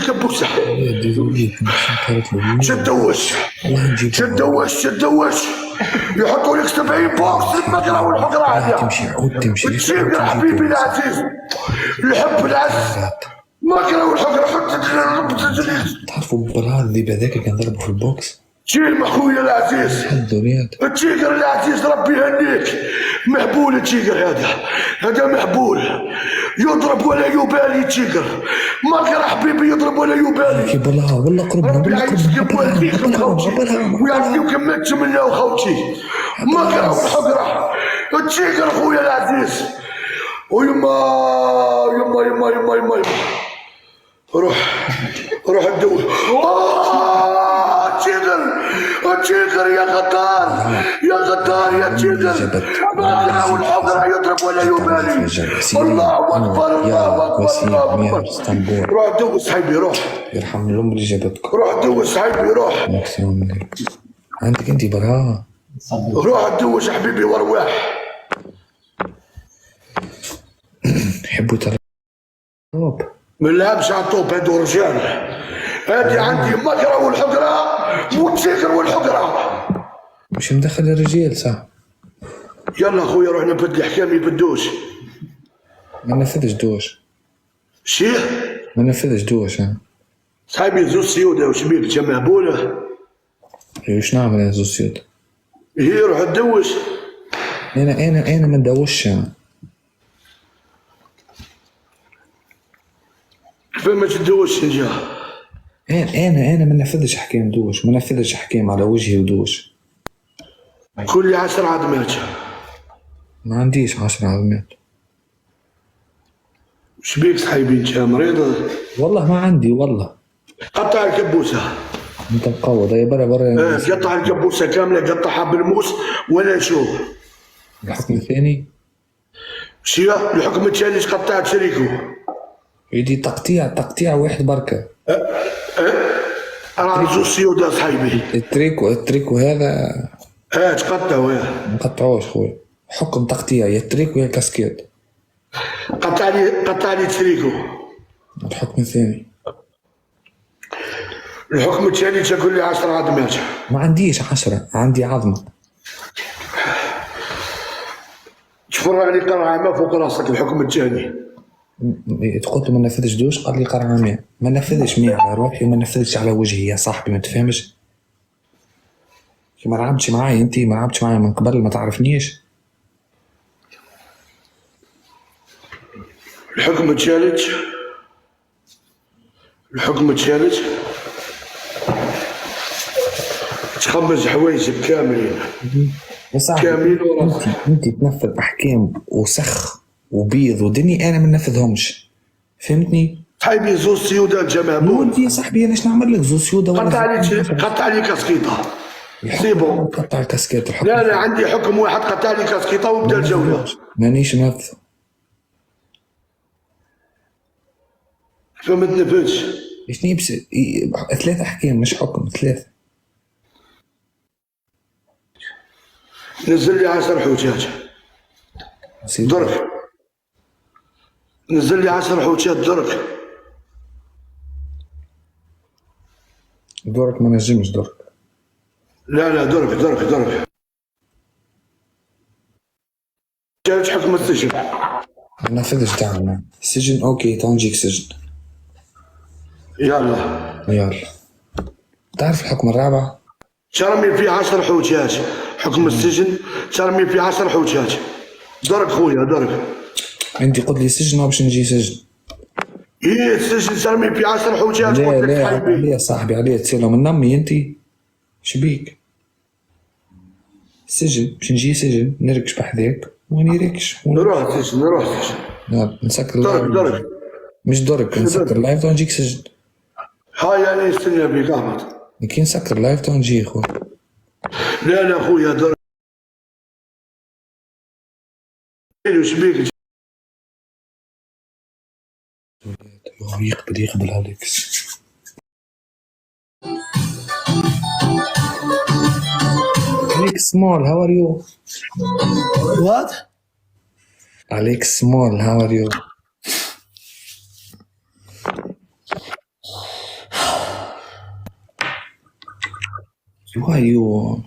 الكبوسه. شدوش يحطوا لك 70 بوكس المقرا والحقره هذه. تمشي تجيب يا حبيبي العزيز الحب العز مقرا والحقره. تعرفوا بالهذا هذاك كان ضربه في البوكس. جيل اخويا العزيز التيجر العزيز ربي يهنيك. مهبول التيجر هذا مهبول يضرب ولا يبالي. تيجر مقرا حبيبي يضرب ولا يبالي. والله قربنا ويعطيكم ما تمناو خوتي. مقرا والحقره التيجر اخويا العزيز. ويما روح الدول. تيجر يا غدار يا تيجر. مقرا والحقره يضرب ولا يبالي. الله اكبر روح دوس حبيبي روح. يرحم الام اللي جابتك. روح دوس حبيبي روح. عندك انت برا. روح دوس حبيبي وارواح. يحبوا ترى ما نلعبش على الطوب هادو رجال. هادي عندي مقرا والحقره والتيجر والحقره. مش مدخل الرجال صح. يلا اخويا روح نبدل الحكام يبدوش. ما نفذش دوش. شيه؟ ما نفذش دوش. صاحبي زوج سيوده وش بيك انت مهبوله؟ وش نعمل انا زوج سيوده؟ هي روح تدوش. انا ما ندوش. كيف ما تدوش انت؟ انا ما نفذش احكام دوش. ما نفذش احكام على وجهي ودوش. كل 10 عظمات. ما عنديش 10 عظمات. وش بيك صاحبي انت مريض؟ والله ما عندي والله. قطع الكبوسه. انت مقوض يا برا. قطع الكبوسه كامله قطعها بالموس ولا نشوف. الحكم الثاني شيا الحكم الثاني قطعت شريكو. يدي تقطيع واحد بركه. راه زوج سيوده صاحبي. التريكو هذا تقطعوا. ما نقطعوش خويا. حكم تقطيع يا التريكو يا الكاسكيت. قطع لي تريكو. الحكم الثاني. الحكم الثاني تقول لي 10 عظمات. ما عنديش 10 عندي عظمه. تفرغ لي قرعه ما فوق راسك. الحكم الثاني قلت ما نفذش دوش. قال لي قرعه 100. ما نفذش 100 على روحي وما نفذش على وجهي يا صاحبي. ما تفهمش. ما لعبتش معاي انت. ما لعبتش معاي من قبل. ما تعرفنيش. الحكم الثالث تخمس حوايجك كاملين. يا صاحبي انت تنفذ احكام وسخ وبيض ودني. انا ما ننفذهمش. فهمتني؟ صاحبي زوج سيوده الجماعه. مودي يا صاحبي انا ايش نعمل لك زوج سيوده. قطع لي كاسكيطه. سيبو قطع الكاسكيت. الحكم لا عندي حكم واحد. قطع لي كاسكيطه وبدا الجوله. مانيش ننفذ. فما تنفذش. ايش نيبس 3 احكام مش حكم 3. نزل لي 10 حوتات درك. نزل لي 10 حوتات درك. دورك ما نجمش درك. لا درك. جاوش حكم السجن. ما نفذش دعنا السجن. اوكي تو نجيك سجن. يلا تعرف الحكم الرابع؟ ترمي فيه 10 حوتات. حكم السجن ترمي فيه 10 حوتات. درك خويا درك. انت قلت لي سجن باش نجي سجن. السجن ترمي فيه 10 حوتات. لا يا صاحبي عليه تسيلو من نمي انت. شبيك سجن باش نجي سجن نركش بحذاك ونيركش. نروح سجن. نسكر درك مش درك. نسكر لايف تو نجيك سجن. هاي انا نستنى بيك احمد. كي نسكر لايف تو نجي خويا. لا خويا درك. وش بيك؟ يقبل عليك. Alex Small, how are you? What? Alex Small, how are you? io.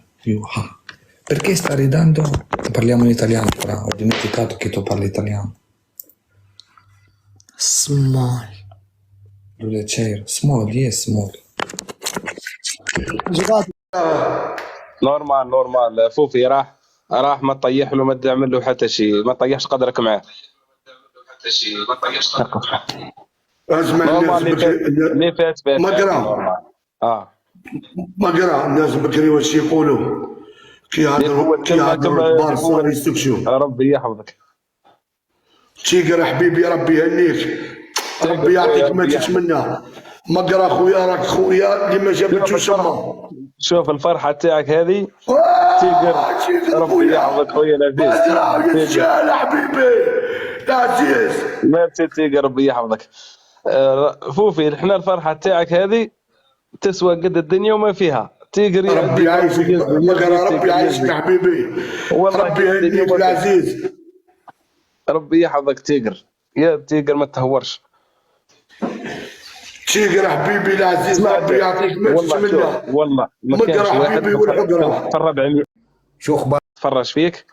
Perché sta ridendo? Parliamo in italiano, però ho dimenticato che tu parli italiano. Small. Lui c'era. Small, yes, small. جيرات نورمال فوفي راح ما تطيح له، ما تعمل له حتى شيء، ما تطيحش قدرك معاه. اسمع الناس نورمال بكري اللي فات فات مقرا نورمال. مقرا الناس بكري واش يقولوا كيهضروا الكبار صار يستكشوا. ربي يحفظك تيقر حبيبي ربي يهنيك، ربي يعطيك ما تتمنى. مقرا خويا راك خويا اللي ما جابتوش امه. شوف الفرحة تاعك هذه تيقر، ربي يحفظك خويا العزيز. مقرا يا حبيبي يا عزيز. ميرسي تيقر، ربي يحفظك. فوفي احنا الفرحة تاعك هذه تسوى قد الدنيا وما فيها. تيقر ربي يعيشك مقرا، ربي يعيشك يا حبيبي، ربي يهنيك العزيز. ربي يحفظك تيقر، يا تيقر ما تهورش. تيقر حبيبي العزيز، ربي يعطيك ما تتمنى. والله ما مقرا كانش واحد حبيبي والحقرة. في الربع شو اخبار؟ تفرج فيك.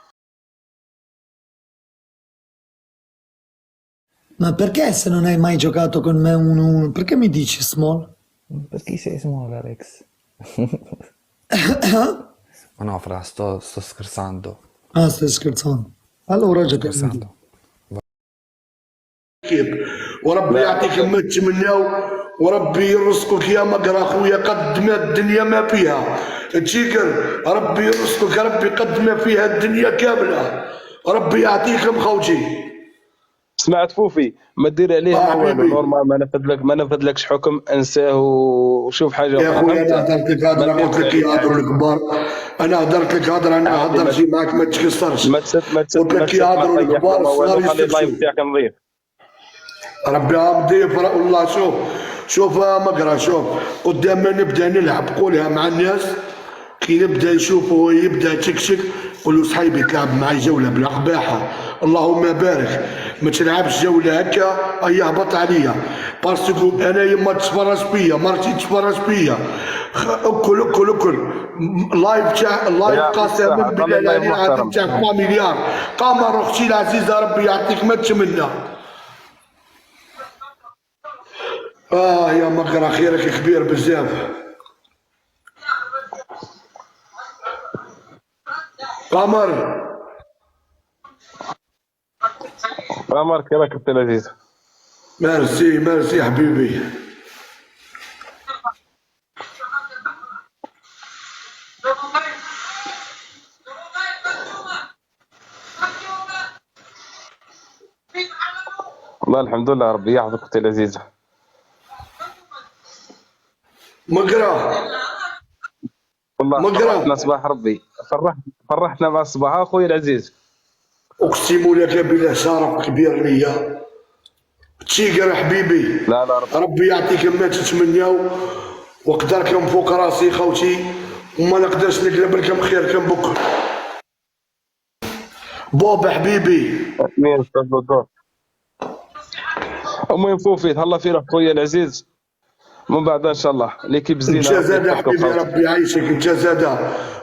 Ma perché se non hai mai giocato con me 1-1? Perché mi dici small? Perché sei small, Alex? Ma no, fra, sto scherzando. Ah, stai scherzando. Allora giocate. Scherzando. وربي يعطيك ما تتمناو، وربي يرزقك يا مقرا خويا قد ما الدنيا ما فيها. تشيكر ربي يرزقك، ربي قد ما فيها الدنيا كامله، ربي يعطيك مخوتي. سمعت فوفي ما دير عليه ما والو، حبيبي. نورمال ما نفذلكش حكم، انساه وشوف حاجه يا أخرى. خويا انا هدرت لك هضره، قلت لك يهضروا الكبار. انا هدرت لك هضره، انا هضرتي معاك ما تكسرش. ما تسد قلت لك يهضروا الكبار الصغار خلي اللايف يستكشفوا. تاعك نظيف. ربي نضيف والله. شوف مقرا، شوف قدام ما نبدا نلعب قولها مع الناس، كي نبدا يشوفوا يبدا تكشك قولوا صحيبي تلعب معي جوله بلا قباحه، اللهم بارك. ما تلعبش جوله هكا اي هبط عليا، باسكو انا يما تتفرج فيا، مرتي تتفرج فيا. اكل اللايف تاع اللايف قسما بالله العلي العظيم تاع 3 مليار. قمر اختي العزيزه ربي يعطيك ما تتمنى. يا مقرا خيرك كبير بزاف. قمر عمرك راك انت لذيذ. ميرسي حبيبي. والله الحمد لله، ربي يحفظك اختي العزيزه. مقرا والله فرحتنا صباح ربي، فرحتنا مع الصباح اخوي العزيز. اقسم لك بالله شرف كبير ليا. تشيقر حبيبي، لا ربي يعطيك ما تتمناو، وقدركم فوق راسي خوتي، وما نقدرش نقلب لكم خيركم بكره. بوب حبيبي. امين تفضل. المهم فوفي تهلا في روح خويا العزيز، من بعد ان شاء الله ليكيب زينه. انت زاد حبيبي، ربي يعيشك انت زاد،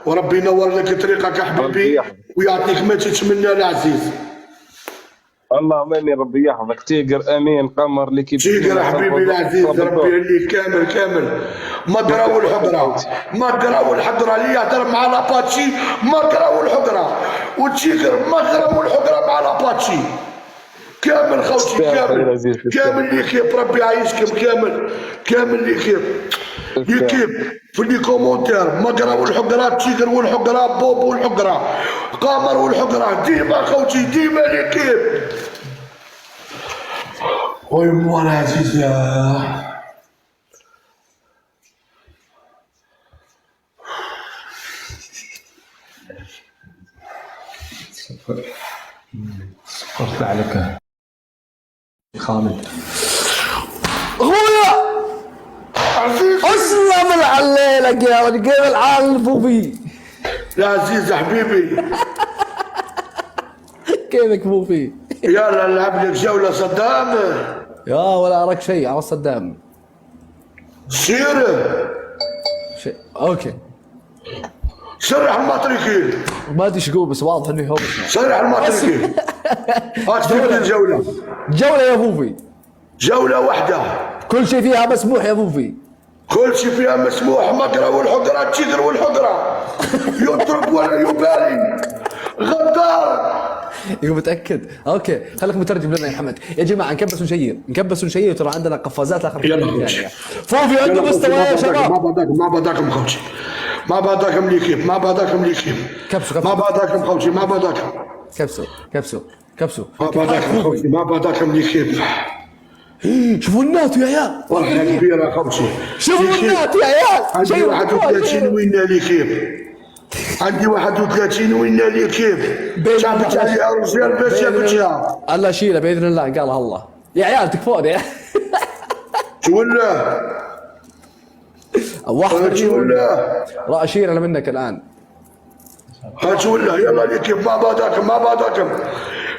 وربي ينور لك طريقك حبيبي، ويعطيك ما تتمنى العزيز. اللهم امين، ربي يحفظك تيقر. امين قمر ليكيب تيقر حبيبي العزيز، ربي يهنيك كامل. مقرا والحقره اللي يهضر مع لاباتشي، مقرا والحقره، وتيقر مقرا والحقره مع لاباتشي كامل خوتي، كامل ليكيب. ربي يعيشكم كامل ليكيب في لي كومونتير. مقرا والحقره، تيقر والحقره، بوب والحقره، قمر والحقره، ديما خوتي ديما ليكيب. وي مولا عزيز يا سكرت عليك خالد. اخويا عزيز، اسلم عليك يا ولد، كيف الحال فوفي؟ يا عزيز حبيبي. كيفك فوفي؟ يلا نلعب لك جولة صدام. يا ولا اراك شيء على صدام. سير شيء اوكي. سرح الماتريكين. ما ادري ايش يقول بس واضح انه هو سرح الماتريكين. اكتب الجولة. جولة يا فوفي. جولة واحدة. كل شيء فيها مسموح يا فوفي. كل شيء فيها مسموح. مقرا والحقرة، تشيكر والحقرة. يضرب ولا يبالي. غدار. يقول متاكد. اوكي خليك مترجم لنا يا حمد. يا جماعه نكبس ونشير نكبس ونشير، ترى عندنا قفازات اخر يلا فوفي عنده مستوى يا شباب. ما بداكم خوتي، ما بداكم ليكيب، ما بداكم ليكيب. كبسوا ما بداكم خوتي، ما بداكم. كبسوا ما بداكم خوتي، ما بداكم ليكيب. شوفوا النات يا عيال. فرحة كبيرة خوتي. شوفوا النات يا عيال. عندي 31 وين ليكيب. عندي 31 وين ليكيب. جابت عليها رجال باش جابتها. الله شيله باذن الله قالها الله. يا عيال تكفون يا تولى واحد تولى راشير انا منك الان. تولى يلا ليكيب. ما بداكم، ما بداكم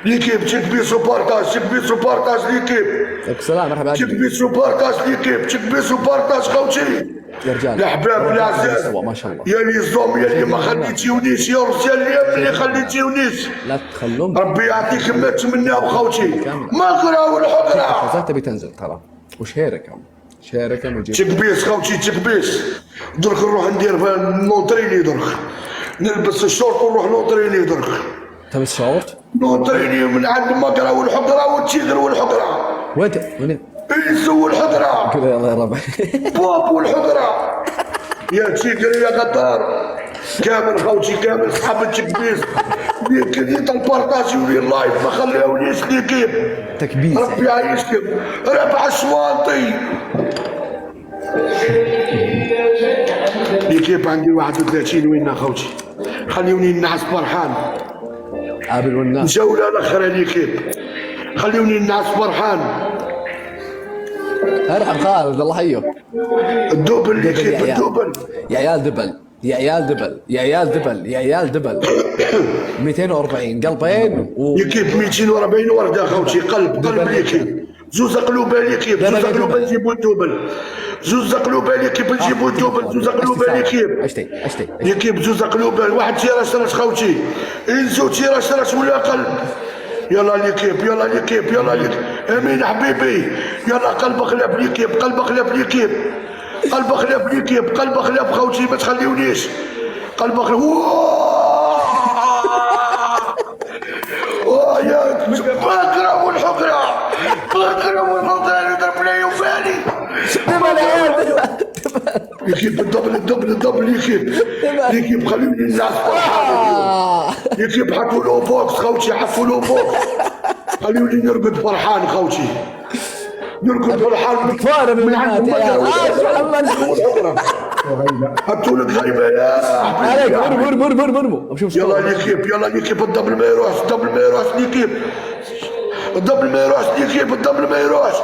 ليكيب. تشكبيسو بارتاج، تشكبيسو بارتاج ليكيب. السلام مرحبا. تشكبيسو بارتاج ليكيب، تشكبيسو بارتاج خوتي. يا رجال الحباب العزاز ما شاء الله. يا لي الزوم يا اللي ما خليتيونيش، يا رجال يا اللي خليتيونيش. لا تخلون ربي يعطيك ما تمناو خوتي. ما قراو الحقرة. فزات تبي تنزل ترى. وشهيركم شهيركم وجيب تكبيس خوتي تكبيس. درك نروح ندير نوطريني، درك نلبس الشورت ونروح نوطريني. درك تبي الشورت؟ نوطريني من عند مقرا والحقرة والتيغر والحقرة. وين؟ انسو والحقرة. كذا يلا يا ربع. بوب والحقرة. يا تيغر يا غدار. كامل خوتي كامل صحاب التكبيس. كديت البارطاجي ولي اللايف ما خليونيش ليكيب. تكبيس ربي يعيشكم. ربع الشواطي. ليكيب عندي 31 وين خوتي. خليوني النعس فرحان. عابل والناس. جولة الأخرى ليكيب. خليوني النعس فرحان. ارحم خالد الله يحييه. الدوبل ليكيب الدوبل. يا عيال دبل يا عيال دبل يا عيال دبل يا عيال دبل. 240 قلبين ليكيب 240 وردة خوتي. قلب ليكيب. زوز قلوب ليكيب. زوز قلوب نجيبو الدوبل. زوز قلوب ليكيب نجيبو الدوبل. زوز قلوب ليكيب. اشتي ليكيب زوز قلوب. واحد تيرا خوتي. انزو تيرا ولا قلب. يلا ليكيب يلا ليكيب يلا ليكيب. امين حبيبي. يلا قلب خلاف ليكيب، قلب خلاف ليكيب، قلب خلاف ليكيب، قلب خلاف خوتي ما تخليونيش. قلب خلاف. يا بكره والحقره. بكره والحقره يضرب لي وبالي. ليكيب الدبل ليكيب خليوني الناس فرحان. ليكيب حطوا له بوكس خوتي، حطوا له بوكس. خليوني نرقد فرحان خوتي. نرقد فرحان. كفايه من عند محمد. حطوا لك غريبه يا حبيبي. ارموا يلا ليكيب الدبل ما يروحش. الدبل ما يروحش ليكيب. الدبل ما يروحش ليكيب. الدبل ما يروحش.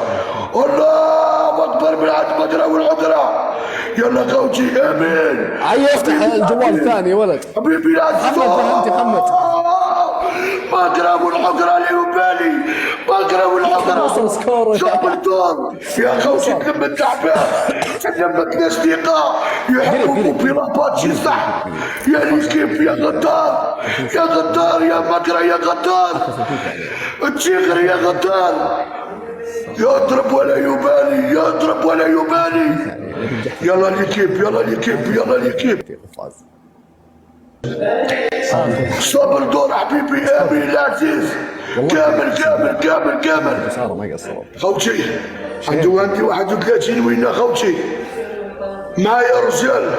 الله اكبر من عند مقرا والحقرة. يلا خوتي امين. افتح الجوال الثاني يا ولد. حبيبي لا محمد فهمتي محمد. مقرا والحقرة لي وبالي. مقرا والحقرة. وصل سكور شوف الدور يا خوتي. تلم التعبان. تلمت الاصدقاء يحبوا في لاباتشي صح. يا ليكيب يا غدار. يا غدار يا مقرا يا غدار. التيغر يا غدار. يضرب ولا يبالي. يضرب ولا يبالي. يلا ليكيب يلا ليكيب يلا ليكيب. صبر دور حبيبي امين العزيز. كامل صار ما قصروا خوتي. عندي 31 وين خوتي. معايا رجال.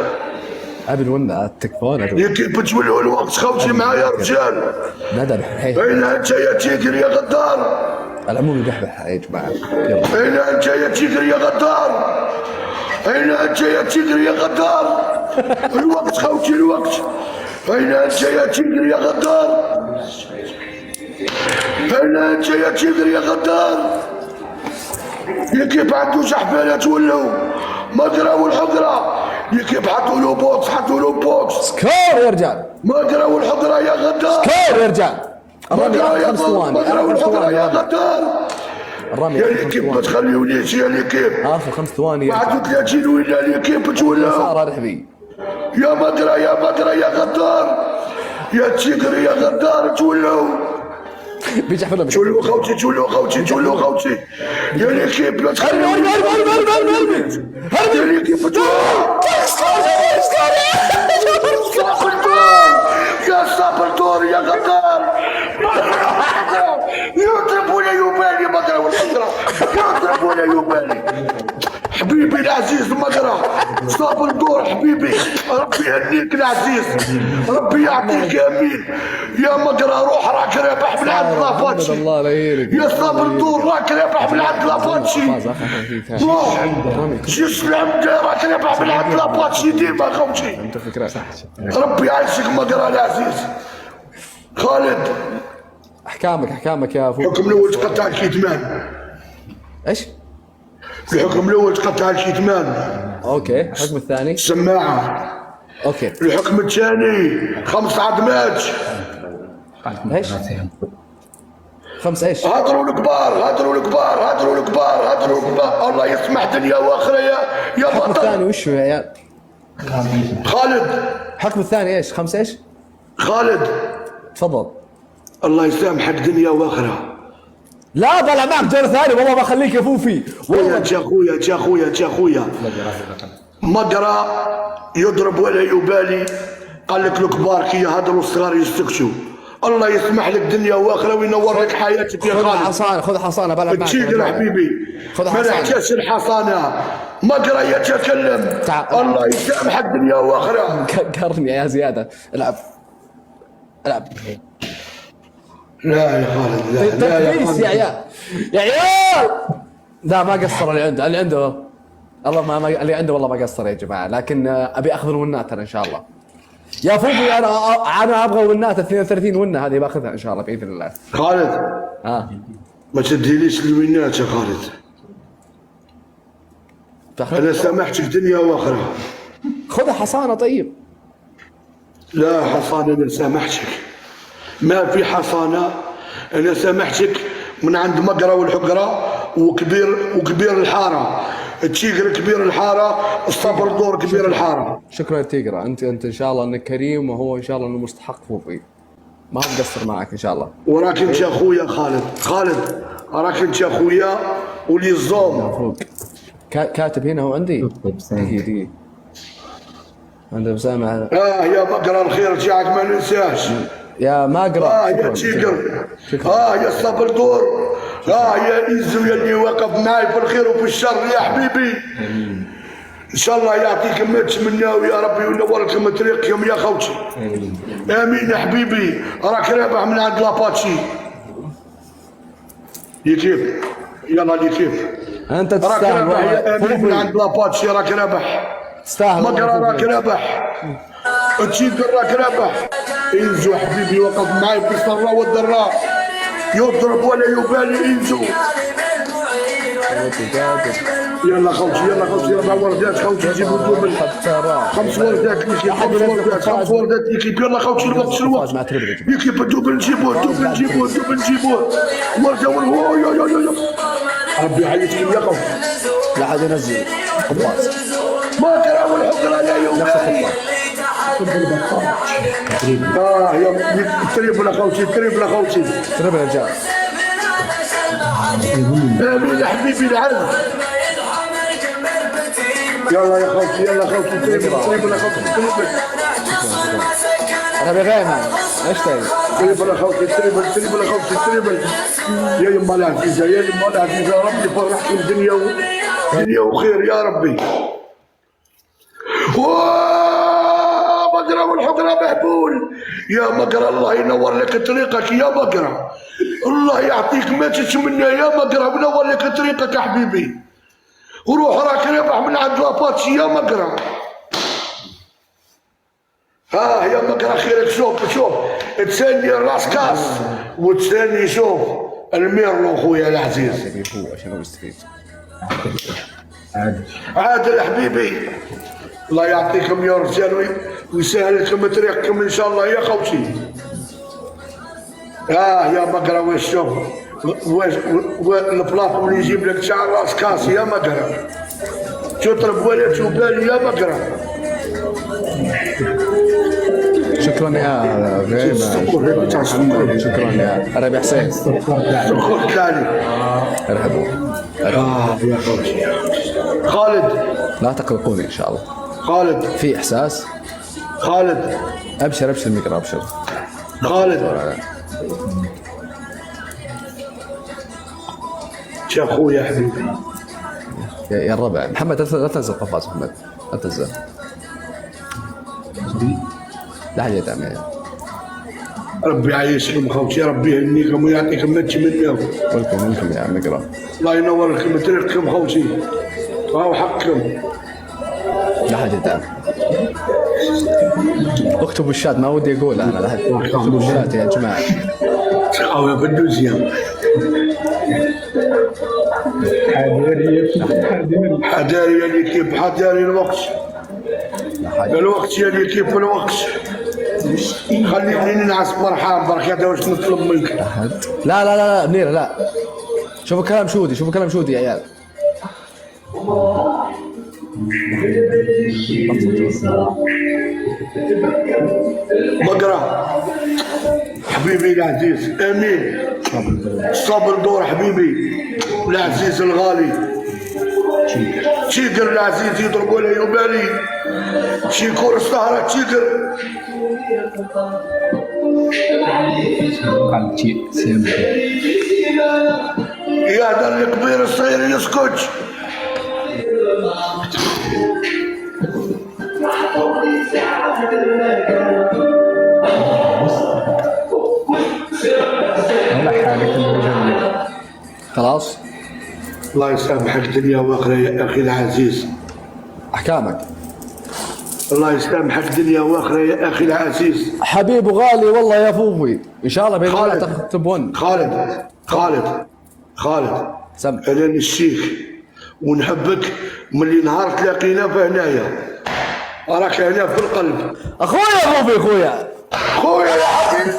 ابي الونا تكفون. ليكيب تولوا الوقت خوتي. معايا رجال. نادى بحي. اين انت يا تيجر يا غدار. العموم يدحبح يا جماعه. اين انت يا تيجر يا غدار. اين انت يا تيجر يا غدار. الوقت خوتي الوقت. اين انت يا تيجر يا غدار. اين انت يا تيجر يا غدار. ليكيب عنده شحبانات ولاو. مقرا والحقرة. ليكيب حطوا له بوكس. سكور يا رجال. مقرا والحقرة يا غدار. سكور يا رجال. الرمي مقرا 5 ثواني. مقرا والحقرة يا غدار. الرمي يا ليكيب ما تخليونيش. يا ليكيب اخر 5 ثواني. 31 ولا ليكيب تولى. صار رحبي. يا مقرا يا مقرا يا غدار يا تشيقر يا غدار تولوا بيجي حفلة تولوا خوتي تولوا خوتي تولوا خوتي يا ليكيب لا تخلي يا ليكيب يا صابر يا غدار يضربوا لي يبالي مقرا والمقرا يضربوا لي يبالي حبيبي العزيز مقرا صاب الدور حبيبي ربي يهنيك العزيز ربي يعطيك امين يا مقرا روح راك رابح من عند لافاتشي الله لا يهينك يا صاب الدور راك رابح من عند لافاتشي روح شي سلام راك رابح من عند لافاتشي ديما خوتي انت فكرة صح. ربي يعيشك مقرا العزيز خالد احكامك يا فوق. الحكم الاول تقطع الكتمان ايش؟ الحكم الاول تقطع الكتمان اوكي الحكم الثاني السماعه اوكي الحكم الثاني 5 عظمات ايش؟ 5 ايش؟ هضروا الكبار هضروا الكبار هضروا الكبار هضروا الكبار الله يسمح دنيا واخره يا الحكم بطل الثاني وش هو يا عيال؟ خالد الحكم الثاني ايش؟ 5 ايش؟ خالد تفضل. الله يسامحك دنيا واخره لا طلع معك دور ثاني والله ما اخليك يا فوفي والله. يا اخويا مقرا يضرب ولا يبالي قال لك الكبار كي يهضروا الصغار يسكتوا الله يسمح لك دنيا واخره وينور لك حياتك يا خالد خذ حصانه بلعب معك. تشيقر حبيبي ما نحتاجش الحصانه مقرا يتكلم الله يسامحك دنيا واخره قهرني يا زياده. العب لا يا خالد لا يا تدريس خالد يا عيال يا عيال. لا ما قصر اللي عنده الله ما اللي عنده والله ما قصر يا جماعه. لكن ابي اخذ الونات ان شاء الله يا فوفي. انا ابغى ونات 32 ونه هذه باخذها ان شاء الله باذن الله. خالد ما تديليش الوينات يا خالد انا سامحتك دنيا واخره. خذها حصانه طيب. لا حصانه انا سامحتك ما في حصانه انا سامحتك من عند مقرا والحقره وكبير الحاره التيجر كبير الحاره الصبر دور كبير الحاره. شكرا يا تيجر انت ان شاء الله انك كريم وهو ان شاء الله انه مستحق فوفي ما مقصر معك ان شاء الله. وراك انت يا اخويا خالد راك انت يا اخويا ولي الزوم فوق كاتب هنا هو عندي دقيقة عنده مسامع. يا مقرا الخير جاك ما ننساش يا مقرا يا تيجر يا الصبر دور يا ايزو يلي واقف معي في الخير وفي الشر يا حبيبي ان شاء الله يعطيك ما تتمناو يا ربي وينور لكم طريقكم يا خوتي امين يا حبيبي. راك رابح من عند لاباتشي يكيف يلا ليكيف انت راك تستاهل رابح يا امين من عند لاباتشي راك رابح تستاهل مقرا راك رابح تشيقر راك رابح انزو حبيبي وقف معي في السراء والضراء يضرب ولا يبالي انزو يلا خوتي يلا وردات خوتي جيبوا الدوبل 5 وردات ليكيب 5 وردات ليكيب يلا خوتي الوقت ليكيب الدوبل نجيبوه ورده يا ربي يعيطك يا خوتي لا حد ينزل خباز ما ترى والحقره لا يبالي يا تريبل اخوتي تريبل يا رجال. امين يا حبيبي العز يلا يا خوتي تريبل اخوتي انا بغيمه ايش تبي؟ تريبل اخوتي تريبل يا يما العزيزه ربي يفرحك الدنيا وخير يا ربي. مقرا والحقره مهبول يا مقرا الله ينور لك طريقك يا مقرا الله يعطيك ما تتمنى يا مقرا وينور لك طريقك يا حبيبي وروح راك رابح من عند لاباتشي يا مقرا. يا مقرا خيرك شوف تسالني الراس كاس وتسالني شوف الميرلو خويا العزيز هو عشان يستفيد. عادل يا حبيبي الله يعطيكم يا رجال ويسهل لكم طريقكم ان شاء الله يا خوتي. يا مقرا واش شوف البلاط اللي يجيب لك شعر راس كاس يا مقرا تطرب ولا تبالي يا مقرا شكرا يا غيمة، شكرا يا ربيع حسين. سكر ثاني. ارحبوا. يا خوتي. خالد لا تقلقوني ان شاء الله. خالد في احساس. خالد ابشر ابشر المقرا ابشر. خالد يا اخوي يا حبيبي. يا الربع محمد لا تنزل قفاز محمد، لا تنزل. لا حاجه ثانيه. ربي يعيشكم خوتي، ربي يهنيكم ويعطيكم ما تمنوا. ولكم يا مقرا. الله ينور لكم طريقكم خوتي، راهو حقكم. لا حاجه ثانيه. اكتبوا الشات، ما ودي اقول انا. لا اكتبوا الشات يا جماعه. تقاو يا فندوسيا. حذاري يا ليكيب، حذاري الوقت. الوقت يا ليكيب، الوقت. خليني ننعس برحان برك، هذا واش نطلب منك. لا لا لا منير لا. شوفوا كلام شودي، شوفوا كلام شودي يا عيال. مقرا حبيبي العزيز امين. صبر دور حبيبي العزيز الغالي. تيقر العزيز يضربوا له يبالي. شيكور السهرة تيقر. يا هذا الكبير الصغير يسكت. خلاص. الله يسامحك دنيا واخره يا اخي العزيز. احكامك. الله يسامحك دنيا واخره يا اخي العزيز. حبيب وغالي والله يا فوفي، ان شاء الله باذن الله خالد. تبون. خالد سم. انا الشيخ ونحبك ملي نهار تلاقينا فهنايا، راك هنا في القلب. اخويا فوفي اخويا. خويا يا حبيبي.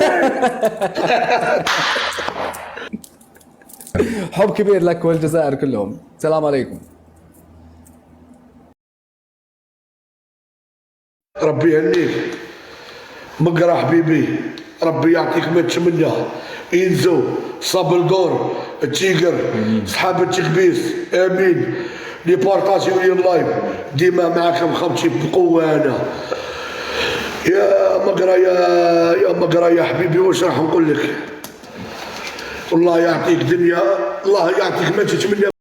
حب كبير لك والجزائر كلهم. السلام عليكم. ربي يهنيك مقرا حبيبي، ربي يعطيك ما تتمنى. انزو صابر دور التيقر صحاب التكبيس امين. لي بارطاجيو لي اللايف ديما معاكم خوتي بقوه. انا يا مقرا يا مقرا يا حبيبي، واش راح نقول لك. الله يعطيك دنيا، الله يعطيك ما تتمنى.